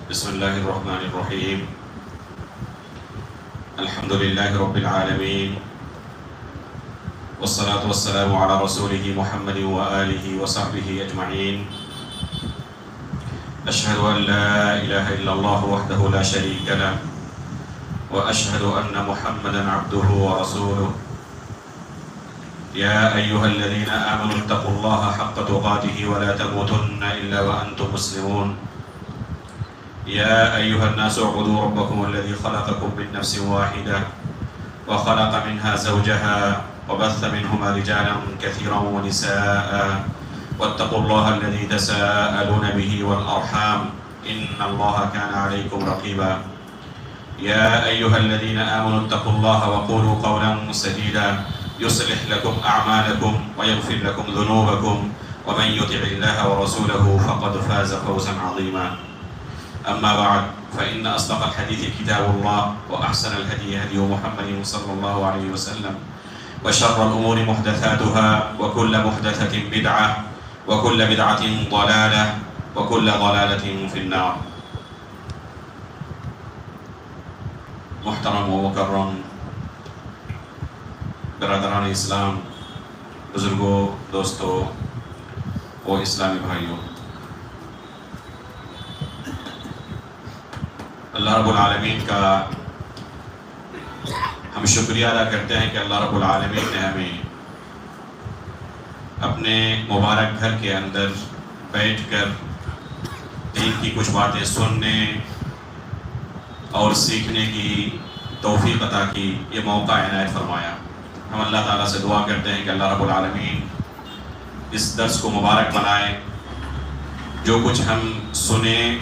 بسم الله الرحمن الرحيم. الحمد لله رب العالمين، والصلاة والسلام على رسوله محمد وآله وصحبه أجمعين. أشهد أن لا إله إلا الله وحده لا شريك له، وأشهد أن محمدا عبده ورسوله. يا أيها الذين آمنوا اتقوا الله حق تقاته ولا تموتن إلا وأنتم مسلمون. يا أيها الناس اعبدوا ربكم الذي خلقكم من نفس واحدة وخلق منها زوجها وبث منهما رجالا كثيرا ونساء، واتقوا الله الذي تساءلون به والأرحام إن الله كان عليكم رقيبا. يا أيها الذين آمنوا اتقوا الله وقولوا قولا سديدا يصلح لكم أعمالكم ويغفر لكم ذنوبكم، ومن يطع الله ورسوله فقد فاز فوزا عظيما. أما بعد، فإن أصدق الحديث كتاب الله، وأحسن الهدي هدي محمد صلى الله عليه وسلم، وشر الأمور محدثاتها، وكل محدثة بدعة، وكل بدعة ضلالة، وكل ضلالة في النار. محترم و مکرم برادران اسلام، بزرگوں، دوستوں و اسلامی بھائیوں، اللہ رب العالمین کا ہم شکریہ ادا کرتے ہیں کہ اللہ رب العالمین نے ہمیں اپنے مبارک گھر کے اندر بیٹھ کر دین کی کچھ باتیں سننے اور سیکھنے کی توفیق عطا کی، یہ موقع عنایت فرمایا. ہم اللہ تعالیٰ سے دعا کرتے ہیں کہ اللہ رب العالمین اس درس کو مبارک بنائے، جو کچھ ہم سنیں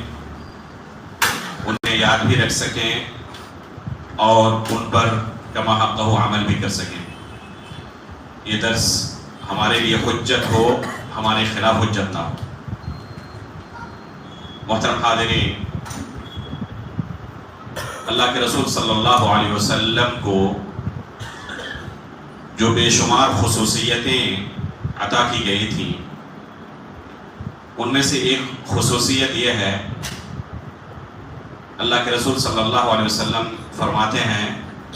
انہیں یاد بھی رکھ سکیں اور ان پر کما حقہ عمل بھی کر سکیں. یہ درس ہمارے لیے حجت ہو، ہمارے خلاف حجت نہ ہو. محترم حاضرین، اللہ کے رسول صلی اللہ علیہ وسلم کو جو بے شمار خصوصیتیں عطا کی گئی تھیں، ان میں سے ایک خصوصیت یہ ہے، اللہ کے رسول صلی اللہ علیہ وسلم فرماتے ہیں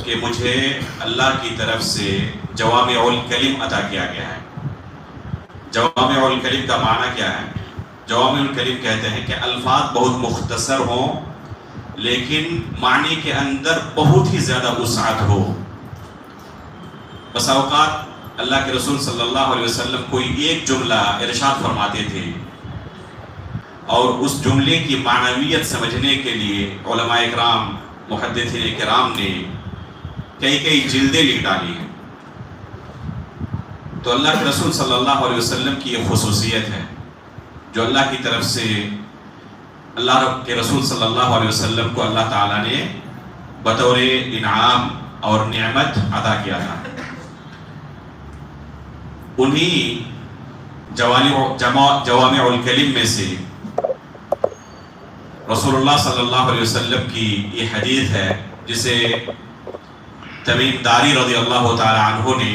کہ مجھے اللہ کی طرف سے جوامع الکلم عطا کیا گیا ہے. جوامع الکلم کا معنی کیا ہے؟ جوامع الکلم کہتے ہیں کہ الفاظ بہت مختصر ہوں لیکن معنی کے اندر بہت ہی زیادہ وسعت ہو. بس اوقات اللہ کے رسول صلی اللہ علیہ وسلم کوئی ایک جملہ ارشاد فرماتے تھے اور اس جملے کی معنویت سمجھنے کے لیے علماء اکرام، محدثین کرام نے کئی جلدیں لکھ ڈالی ہیں. تو اللہ کے رسول صلی اللہ علیہ وسلم کی یہ خصوصیت ہے جو اللہ کی طرف سے اللہ کے رسول صلی اللہ علیہ وسلم کو اللہ تعالیٰ نے بطور انعام اور نعمت عطا کیا تھا. انہی جوامع الکلم میں سے رسول اللہ صلی اللہ علیہ وسلم کی یہ حدیث ہے جسے تمیم داری رضی اللہ تعالی عنہ نے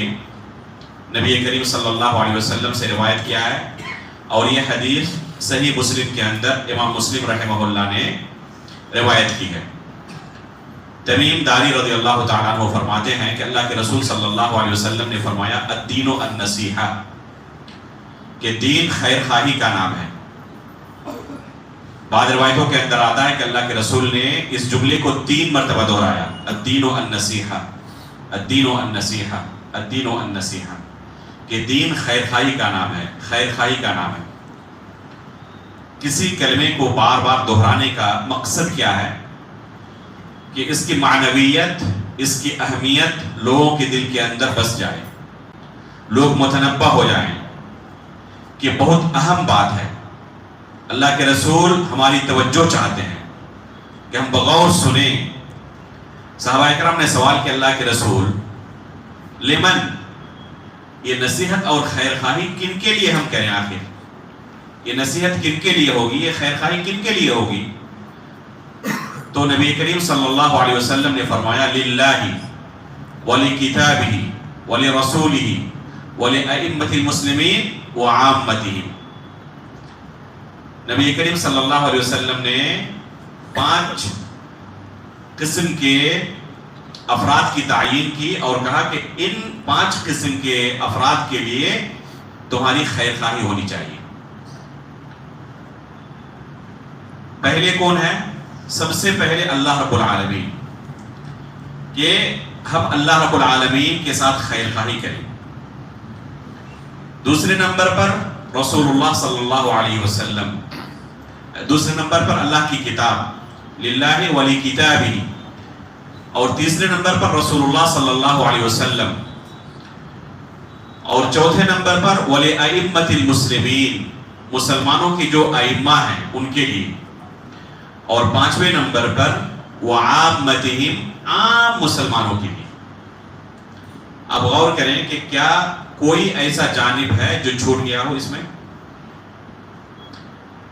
نبی کریم صلی اللہ علیہ وسلم سے روایت کیا ہے، اور یہ حدیث صحیح مسلم کے اندر امام مسلم رحمہ اللہ نے روایت کی ہے. تمیم داری رضی اللہ تعالی عنہ فرماتے ہیں کہ اللہ کے رسول صلی اللہ علیہ وسلم نے فرمایا الدین النصیحہ، کہ دین خیر خواہی کا نام ہے. بعض روایتوں کے اندر آتا ہے کہ اللہ کے رسول نے اس جملے کو 3 مرتبہ دہرایا، الدین النصیحہ، الدین النصیحہ، الدین النصیحہ، کہ دین خیر خواہی کا نام ہے، خیر خواہی کا نام ہے. کسی کلمے کو بار بار دہرانے کا مقصد کیا ہے؟ کہ اس کی معنویت، اس کی اہمیت لوگوں کے دل کے اندر بس جائے، لوگ متنبہ ہو جائیں کہ بہت اہم بات ہے. اللہ کے رسول ہماری توجہ چاہتے ہیں کہ ہم بغور سنیں. صحابہ اکرام نے سوال کیا اللہ کے رسول لمن، یہ نصیحت اور خیر خواہی کن کے لیے ہم کریں؟ آخر یہ نصیحت کن کے لیے ہوگی، یہ خیر خواہی کن کے لیے ہوگی؟ تو نبی کریم صلی اللہ علیہ وسلم نے فرمایا للہ ولکتابہ ولرسولہ ولأئمة المسلمین وعامتہم. نبی کریم صلی اللہ علیہ وسلم نے 5 قسم کے افراد کی تعین کی اور کہا کہ ان 5 قسم کے افراد کے لیے تمہاری خیر خواہی ہونی چاہیے. پہلے کون ہے؟ سب سے پہلے اللہ رب العالمین، کہ ہم اللہ رب العالمین کے ساتھ خیر خواہی کریں. دوسرے نمبر پر رسول اللہ صلی اللہ علیہ وسلم. دوسرے نمبر پر اللہ کی کتاب للہ ولی کتابہ. اور تیسرے نمبر پر رسول اللہ صلی اللہ علیہ وسلم. اور چوتھے نمبر پر ولی ائمۃ المسلمین، مسلمانوں کی جو ائمہ ہیں ان کے لیے. اور 5ویں نمبر پر وعامتہم، عام مسلمانوں کے لیے. اب غور کریں کہ کیا کوئی ایسا جانب ہے جو چھوٹ گیا ہو اس میں؟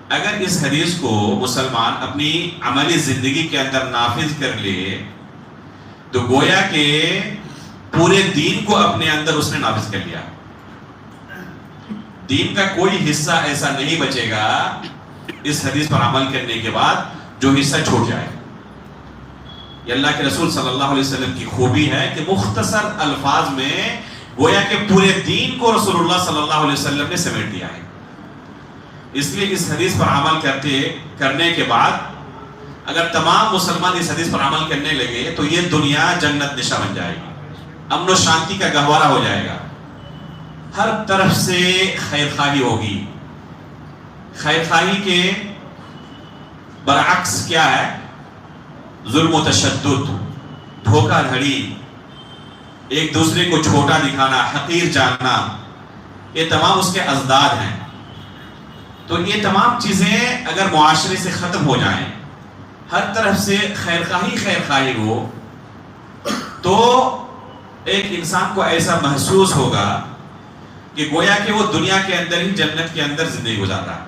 اگر اس حدیث کو مسلمان اپنی عملی زندگی کے اندر نافذ کر لے تو گویا کہ پورے دین کو اپنے اندر اس نے نافذ کر لیا. دین کا کوئی حصہ ایسا نہیں بچے گا اس حدیث پر عمل کرنے کے بعد جو حصہ چھوٹ جائے. یہ اللہ کے رسول صلی اللہ علیہ وسلم کی خوبی ہے کہ مختصر الفاظ میں گویا کہ پورے دین کو رسول اللہ صلی اللہ علیہ وسلم نے سمیٹ دیا ہے. اس لیے اس حدیث پر عمل کرنے کے بعد اگر تمام مسلمان اس حدیث پر عمل کرنے لگے تو یہ دنیا جنت نشا بن جائے گی، امن و شانتی کا گہوارہ ہو جائے گا. ہر طرف سے خیر خواہی ہوگی. خیر خواہی کے برعکس کیا ہے؟ ظلم و تشدد، دھوکہ دھڑی، ایک دوسرے کو چھوٹا دکھانا، حقیر جاننا، یہ تمام اس کے ازداد ہیں. تو یہ تمام چیزیں اگر معاشرے سے ختم ہو جائیں، ہر طرف سے خیر خواہی ہو، تو ایک انسان کو ایسا محسوس ہوگا کہ گویا کہ وہ دنیا کے اندر ہی جنت کے اندر زندگی گزار رہا.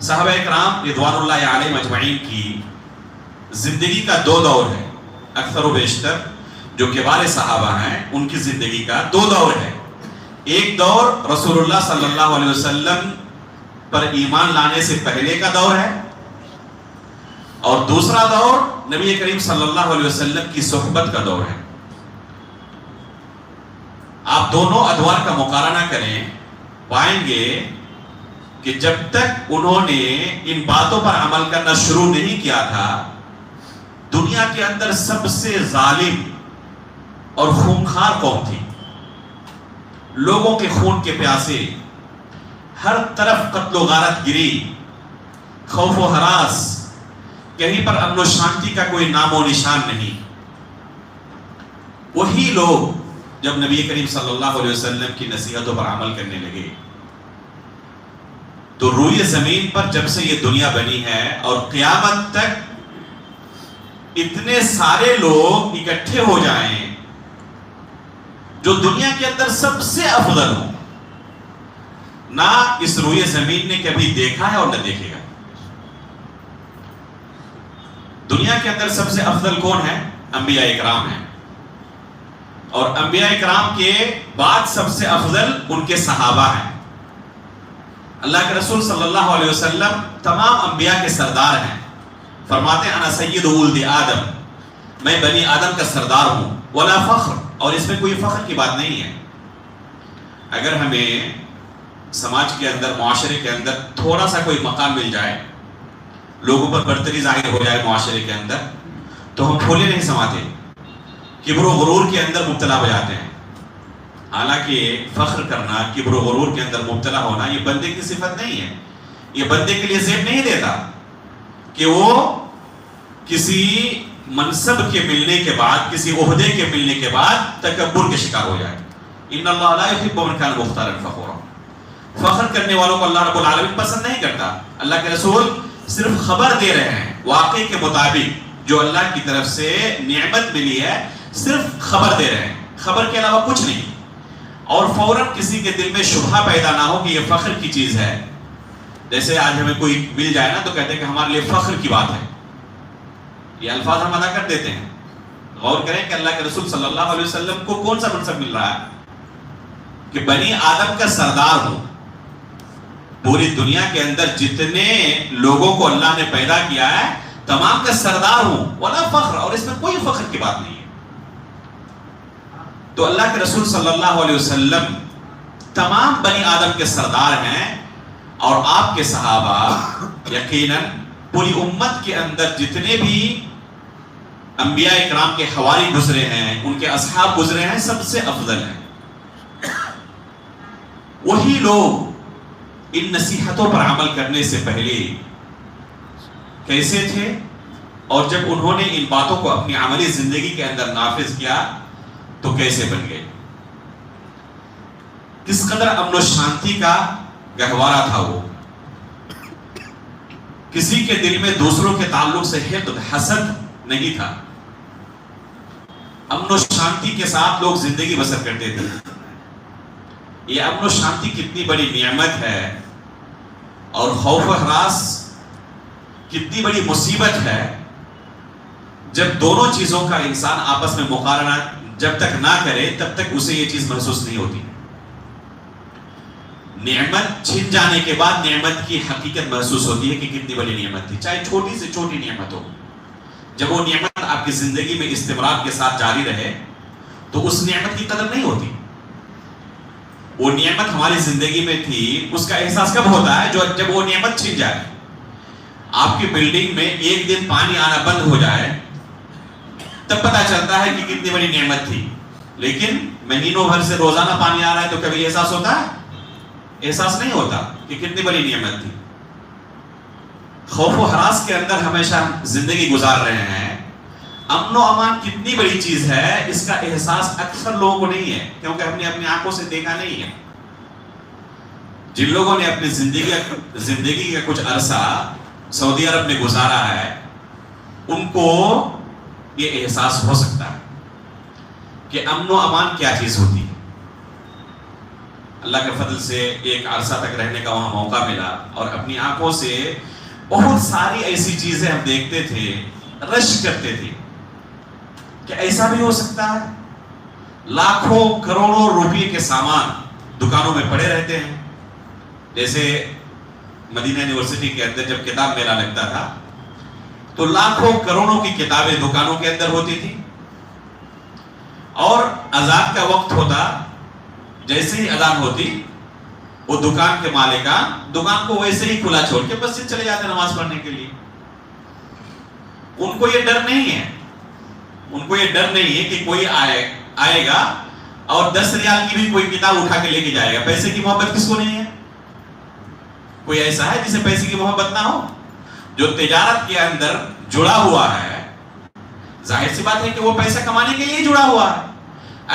صحابہ اکرام رضوان اللہ علیہم اجمعین کی زندگی کا 2 دور ہے. اکثر و بیشتر جو کبار صحابہ ہیں ان کی زندگی کا 2 دور ہے. ایک دور رسول اللہ صلی اللہ علیہ وسلم پر ایمان لانے سے پہلے کا دور ہے، اور دوسرا دور نبی کریم صلی اللہ علیہ وسلم کی صحبت کا دور ہے. آپ دونوں ادوار کا مقارنہ کریں، پائیں گے کہ جب تک انہوں نے ان باتوں پر عمل کرنا شروع نہیں کیا تھا، دنیا کے اندر سب سے ظالم اور خونخوار قوم تھی. لوگوں کے خون کے پیاسے، ہر طرف قتل و غارت گری، خوف و ہراس، کہیں پر امن و شانتی کا کوئی نام و نشان نہیں. وہی لوگ جب نبی کریم صلی اللہ علیہ وسلم کی نصیحتوں پر عمل کرنے لگے تو روئے زمین پر جب سے یہ دنیا بنی ہے اور قیامت تک اتنے سارے لوگ اکٹھے ہو جائیں جو دنیا کے اندر سب سے افضل ہوں، نہ اس روئے زمین نے کبھی دیکھا ہے اور نہ دیکھے گا. دنیا کے اندر سب سے افضل کون ہے؟ انبیاء اکرام ہیں. اور انبیاء اکرام کے بعد سب سے افضل ان کے صحابہ ہیں. اللہ کے رسول صلی اللہ علیہ وسلم تمام انبیاء کے سردار ہیں. فرماتے ہیں انا سید ولد آدم، میں بنی آدم کا سردار ہوں. ولا فخر، اور اس میں کوئی فخر کی بات نہیں ہے. اگر ہمیں سماج کے اندر، معاشرے کے اندر تھوڑا سا کوئی مقام مل جائے، لوگوں پر برتری ظاہر ہو جائے معاشرے کے اندر، تو ہم پھولے نہیں سماتے، کبر و غرور کے اندر مبتلا ہو جاتے ہیں. حالانکہ فخر کرنا، کبر و غرور کے اندر مبتلا ہونا یہ بندے کی صفت نہیں ہے. یہ بندے کے لیے زیب نہیں دیتا کہ وہ کسی منصب کے ملنے کے بعد، کسی عہدے کے ملنے کے بعد تکبر کے شکار ہو جائے. ان اللہ لا يحب من كان مختالا فخورا. فخر کرنے والوں کو اللہ رب العالمین پسند نہیں کرتا. اللہ کے رسول صرف خبر دے رہے ہیں واقعے کے مطابق، جو اللہ کی طرف سے نعمت ملی ہے صرف خبر دے رہے ہیں، خبر کے علاوہ کچھ نہیں. اور فوراً کسی کے دل میں شبہ پیدا نہ ہو کہ یہ فخر کی چیز ہے. جیسے آج ہمیں کوئی مل جائے نا تو کہتے ہیں کہ ہمارے لیے فخر کی بات ہے. یہ الفاظ ہم ادا کر دیتے ہیں. غور کریں کہ اللہ کے رسول صلی اللہ علیہ وسلم کو کون سا منصب مل رہا ہے کہ بنی آدم کا سردار ہوں. پوری دنیا کے اندر جتنے لوگوں کو اللہ نے پیدا کیا ہے تمام کا سردار ہوں، ولا فخر، اور اس میں کوئی فخر کی بات نہیں ہے۔ تو اللہ کے رسول صلی اللہ علیہ وسلم تمام بنی آدم کے سردار ہیں، اور آپ کے صحابہ یقیناً پوری امت کے اندر جتنے بھی انبیاء اکرام کے حواری گزرے ہیں، ان کے اصحاب گزرے ہیں، سب سے افضل ہیں۔ وہی لوگ ان نصیحتوں پر عمل کرنے سے پہلے کیسے تھے، اور جب انہوں نے ان باتوں کو اپنی عملی زندگی کے اندر نافذ کیا تو کیسے بن گئے، کس قدر امن و شانتی کا گہوارہ تھا وہ، کسی کے دل میں دوسروں کے تعلق سے حقد حسد نہیں تھا، امن و شانتی کے ساتھ لوگ زندگی بسر کرتے تھے۔ یہ امن و شانتی کتنی بڑی نعمت ہے، اور خوف و ہراس کتنی بڑی مصیبت ہے، جب دونوں چیزوں کا انسان آپس میں مقارنہ جب تک نہ کرے تب تک اسے یہ چیز محسوس نہیں ہوتی۔ نعمت چھن جانے کے بعد نعمت کی حقیقت محسوس ہوتی ہے کہ کتنی بڑی نعمت تھی، چاہے چھوٹی سے چھوٹی نعمت ہو۔ جب وہ نعمت آپ کی زندگی میں استمرار کے ساتھ جاری رہے تو اس نعمت کی قدر نہیں ہوتی۔ وہ نعمت ہماری زندگی میں تھی، اس کا احساس کب ہوتا ہے؟ جب وہ نعمت چھن جائے۔ آپ کی بلڈنگ میں ایک دن پانی آنا بند ہو جائے تب پتہ چلتا ہے کہ کتنی بڑی نعمت تھی، لیکن مہینوں بھر سے روزانہ پانی آ رہا ہے تو کبھی احساس ہوتا ہے؟ احساس نہیں ہوتا کہ کتنی بڑی نعمت تھی۔ خوف و ہراس کے اندر ہمیشہ زندگی گزار رہے ہیں۔ امن و امان کتنی بڑی چیز ہے، اس کا احساس اکثر لوگوں کو نہیں ہے، کیونکہ ہم نے اپنی آنکھوں سے دیکھا نہیں ہے۔ جن لوگوں نے اپنی زندگی کا کچھ عرصہ سعودی عرب میں گزارا ہے، ان کو یہ احساس ہو سکتا ہے کہ امن و امان کیا چیز ہوتی ہے۔ اللہ کے فضل سے ایک عرصہ تک رہنے کا وہاں موقع ملا، اور اپنی آنکھوں سے بہت ساری ایسی چیزیں ہم دیکھتے تھے، رشک کرتے تھے کہ ایسا بھی ہو سکتا ہے۔ لاکھوں کروڑوں روپے کے سامان دکانوں میں پڑے رہتے ہیں۔ جیسے مدینہ یونیورسٹی کے اندر جب کتاب میلہ لگتا تھا تو لاکھوں کروڑوں کی کتابیں دکانوں کے اندر ہوتی تھی، اور اذان کا وقت ہوتا، جیسے ہی اذان ہوتی وہ دکان کے مالکان دکان کو ویسے ہی کھلا چھوڑ کے مسجد چلے جاتے نماز پڑھنے کے لیے۔ ان کو یہ ڈر نہیں ہے، ان کو یہ ڈر نہیں ہے کہ کوئی آئے گا اور 10 ریال کی بھی کوئی کتاب اٹھا کے لے کے جائے گا۔ پیسے کی محبت کس کو نہیں ہے؟ کوئی ایسا ہے جسے پیسے کی محبت نہ ہو؟ جو تجارت کے اندر جڑا ہوا ہے، ظاہر سی بات ہے کہ وہ پیسہ کمانے کے لیے جڑا ہوا ہے۔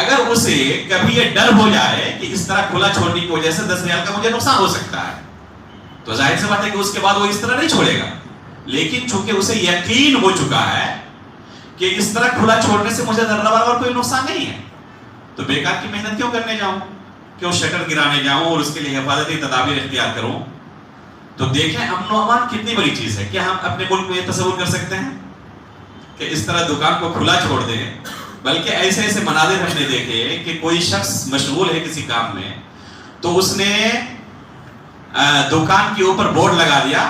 اگر اسے کبھی یہ ڈر ہو جائے کہ اس طرح کھلا چھوڑنے کی وجہ سے 10 ریال کا مجھے نقصان ہو سکتا ہے، تو ظاہر سی بات ہے کہ اس کے بعد وہ اس طرح نہیں چھوڑے گا۔ لیکن چونکہ اسے یقین ہو چکا ہے کہ اس طرح کھلا چھوڑنے سے مجھے ذرہ برابر کوئی نقصان نہیں ہے، تو بیکار کی محنت کیوں کرنے جاؤں، کیوں شٹر گرانے جاؤں اور اس کے لیے حفاظتی تدابیر اختیار کروں۔ تو دیکھیں امن و امان کتنی بڑی چیز ہے۔ کیا ہم اپنے ملک میں یہ تصور کر سکتے ہیں کہ اس طرح دکان کو کھلا چھوڑ دیں؟ بلکہ ایسے ایسے مناظر ہم نے دیکھے کہ کوئی شخص مشغول ہے کسی کام میں تو اس نے دکان کے اوپر بورڈ لگا دیا،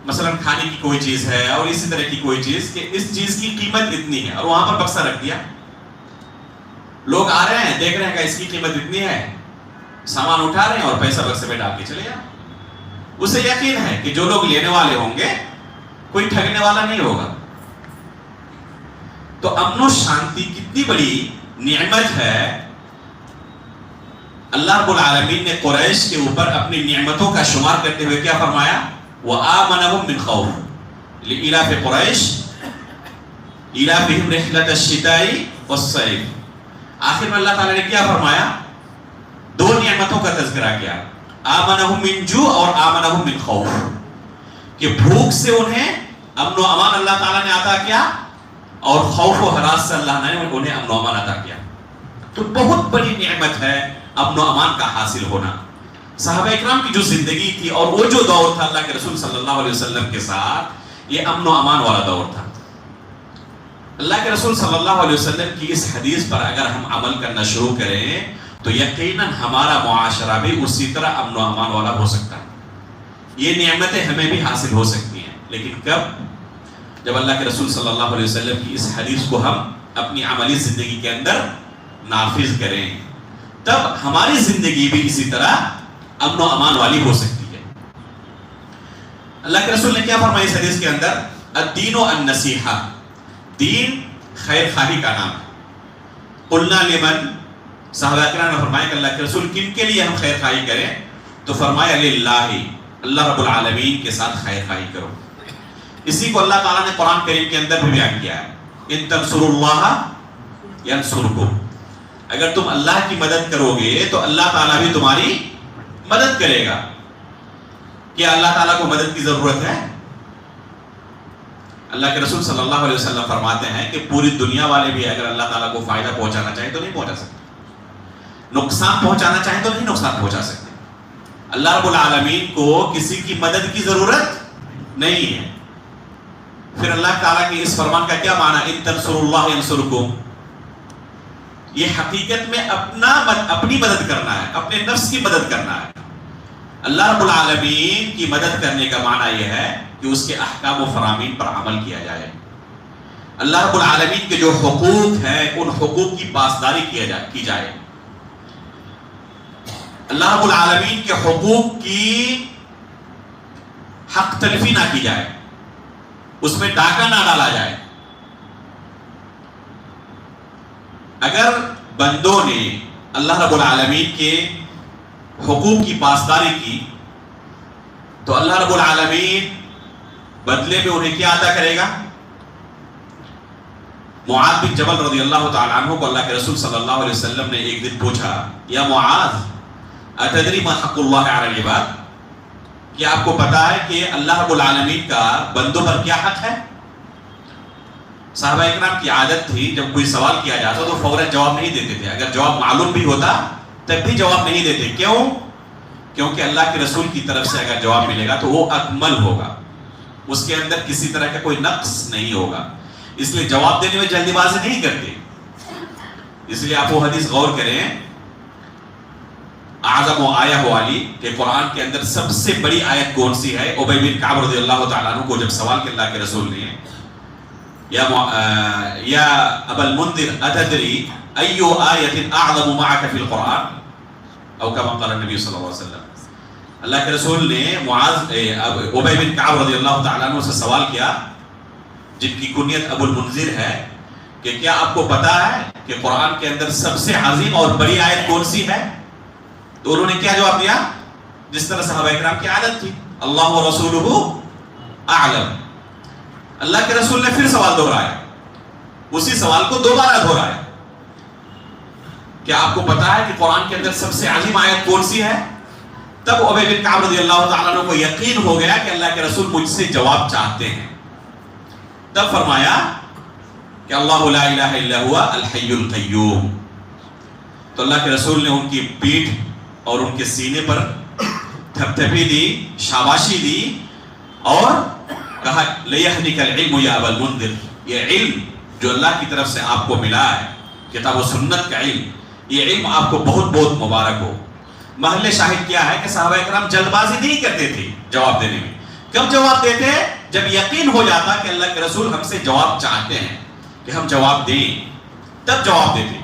مثلا کھانے کی کوئی چیز ہے اور اسی طرح کی کوئی چیز، کہ اس چیز کی قیمت اتنی ہے، اور وہاں پر بکسہ رکھ دیا۔ لوگ آ رہے ہیں، دیکھ رہے ہیں کہ اس کی قیمت اتنی ہے، سامان اٹھا رہے ہیں اور پیسہ بکسے میں ڈال کے چلے جا۔ اسے یقین ہے کہ جو لوگ لینے والے ہوں گے کوئی ٹھگنے والا نہیں ہوگا۔ تو امن و شانتی کتنی بڑی نعمت ہے۔ اللہ رب العالمین نے قریش کے اوپر اپنی نعمتوں کا شمار کرتے ہوئے کیا فرمایا؟ وَآمَنَهُم مِّن خَوْفٍ لِإِلَافِ قُرَيْشٍ إِلَافِهِمْ رِحْلَةَ الشِّتَاءِ وَالصَّيْفِ۔ آخر میں اللہ تعالیٰ نے کیا فرمایا؟ دو نعمتوں کا تذکرہ کیا، آمنہم من جوع اور آمنہم من خوف، کہ بھوک سے انہیں امن و امان اللہ تعالیٰ نے عطا کیا، اور خوف و ہراس سے اللہ نے انہیں امن و امان عطا کیا۔ تو بہت بڑی نعمت ہے امن و امان کا حاصل ہونا۔ صحابہ اکرام کی جو زندگی تھی اور وہ جو دور تھا اللہ کے رسول صلی اللہ علیہ وسلم کے ساتھ، یہ امن و امان والا دور تھا۔ اللہ کے رسول صلی اللہ علیہ وسلم کی اس حدیث پر اگر ہم عمل کرنا شروع کریں تو یقیناً ہمارا معاشرہ بھی اسی طرح امن و امان والا ہو سکتا ہے۔ یہ نعمتیں ہمیں بھی حاصل ہو سکتی ہیں، لیکن کب؟ جب اللہ کے رسول صلی اللہ علیہ وسلم کی اس حدیث کو ہم اپنی عملی زندگی کے اندر نافذ کریں، تب ہماری زندگی بھی اسی طرح امن و امان والی ہو سکتی ہے۔ اللہ کے رسول نے کیا فرمایا اس حدیث کے اندر؟ الدین النصیحہ، دین خیر خواہی کا نام ہے۔ قلنا لمن، صحابہ کرام نے فرمایا کہ اللہ کے رسول کن کے لیے ہم خیر خواہی کریں؟ تو فرمایا للہ، اللہ رب العالمین کے ساتھ خیر خواہی کرو۔ اسی کو اللہ تعالیٰ نے قرآن کریم کے اندر بھی بیان کیا ہے، ان تنصروا اللہ ینصرکم، اگر تم اللہ کی مدد کرو گے تو اللہ تعالیٰ بھی تمہاری مدد کرے گا۔ کیا اللہ تعالیٰ کو مدد کی ضرورت ہے؟ اللہ کے رسول صلی اللہ علیہ وسلم فرماتے ہیں کہ پوری دنیا والے بھی اگر اللہ تعالیٰ کو فائدہ پہنچانا چاہیں تو نہیں پہنچا سکتے، نقصان پہنچانا چاہیں تو نہیں نقصان پہنچا سکتے۔ اللہ رب العالمین کو کسی کی مدد کی ضرورت نہیں ہے۔ پھر اللہ تعالیٰ کے اس فرمان کا کیا معنی؟ ان تنصروا اللہ ینصرکم، یہ حقیقت میں اپنی مدد کرنا ہے، اپنے نفس کی مدد کرنا ہے۔ اللہ رب العالمین کی مدد کرنے کا معنی یہ ہے کہ اس کے احکام و فرامین پر عمل کیا جائے، اللہ رب العالمین کے جو حقوق ہیں ان حقوق کی پاسداری کی جائے، اللہ رب العالمین کے حقوق کی حق تلفی نہ کی جائے، اس میں ڈاکہ نہ ڈالا جائے۔ اگر بندوں نے اللہ رب العالمین کے حقوق کی پاسداری کی تو اللہ رب العالمین بدلے میں انہیں کیا عطا کرے گا؟ معاذ بن جبل رضی اللہ تعالیٰ عنہ کو اللہ کے رسول صلی اللہ علیہ وسلم نے ایک دن پوچھا، یا معاذ اتدری ما حق اللہ علی العباد، کیا آپ کو پتا ہے کہ اللہ رب العالمین کا بندوں پر کیا حق ہے؟ صحابہ اکرام کی عادت تھی جب کوئی سوال کیا جاتا تو فوراً جواب نہیں دیتے تھے، اگر جواب معلوم بھی ہوتا تب بھی جواب نہیں دیتے۔ کیوں؟ کیونکہ اللہ کے رسول کی طرف سے اگر جواب ملے گا تو وہ اکمل ہوگا، اس کے اندر کسی طرح کا کوئی نقص نہیں ہوگا، اس لیے جواب دینے میں جلدی بازی نہیں کرتے۔ اس لیے آپ وہ حدیث غور کریں، اعظم و آیہ والی کہ قرآن کے اندر سب سے بڑی آیت کون سی ہے؟ ابی بن کعب رضی اللہ تعالیٰ عنہ کو جب سوال کیا اللہ کے رسول نے، یا ابا المنذر اتدری ایو آیت اعظم معک فی القرآن، او کما قال النبی صلی اللہ علیہ وسلم، اللہ کے رسول نے ابی بن کعب رضی اللہ تعالیٰ عنہ سے سوال کیا جن کی کنیت ابو المنذر ہے کہ کیا آپ کو پتا ہے کہ قرآن کے اندر سب سے عظیم اور بڑی آیت کون سی ہے؟ تو انہوں نے کیا جواب دیا؟ جس طرح صحابہ اکرام کی عادت تھی، اللہ و رسولہ اعلم۔ اللہ کے رسول نے پھر سوال دہرایا، اسی سوال کو دوبارہ دہرایا، کیا آپ کو پتا ہے کہ قرآن کے اندر سب سے عظیم آیت کون سی ہے؟ تب ابی بن کعب رضی اللہ تعالیٰ عنہ کو یقین ہو گیا کہ اللہ کے رسول مجھ سے جواب چاہتے ہیں، تب فرمایا کہ اللہ لا الہ الا ہوا الحی القیوم۔ تو اللہ کے رسول نے ان کی پیٹھ اور ان کے سینے پر تھپتھپی دی، شاباشی دی اور کہا لیہنک العلم یا ابا المنذر، یہ علم جو اللہ کی طرف سے آپ کو ملا ہے، کتاب و سنت کا علم، یہ علم آپ کو بہت بہت مبارک ہو۔ محل شاہد کیا ہے کہ صحابہ اکرام جلد بازی نہیں کرتے تھے جواب دینے میں۔ کب جواب دیتے؟ جب یقین ہو جاتا کہ اللہ کے رسول ہم سے جواب چاہتے ہیں کہ ہم جواب دیں، تب جواب دیتے۔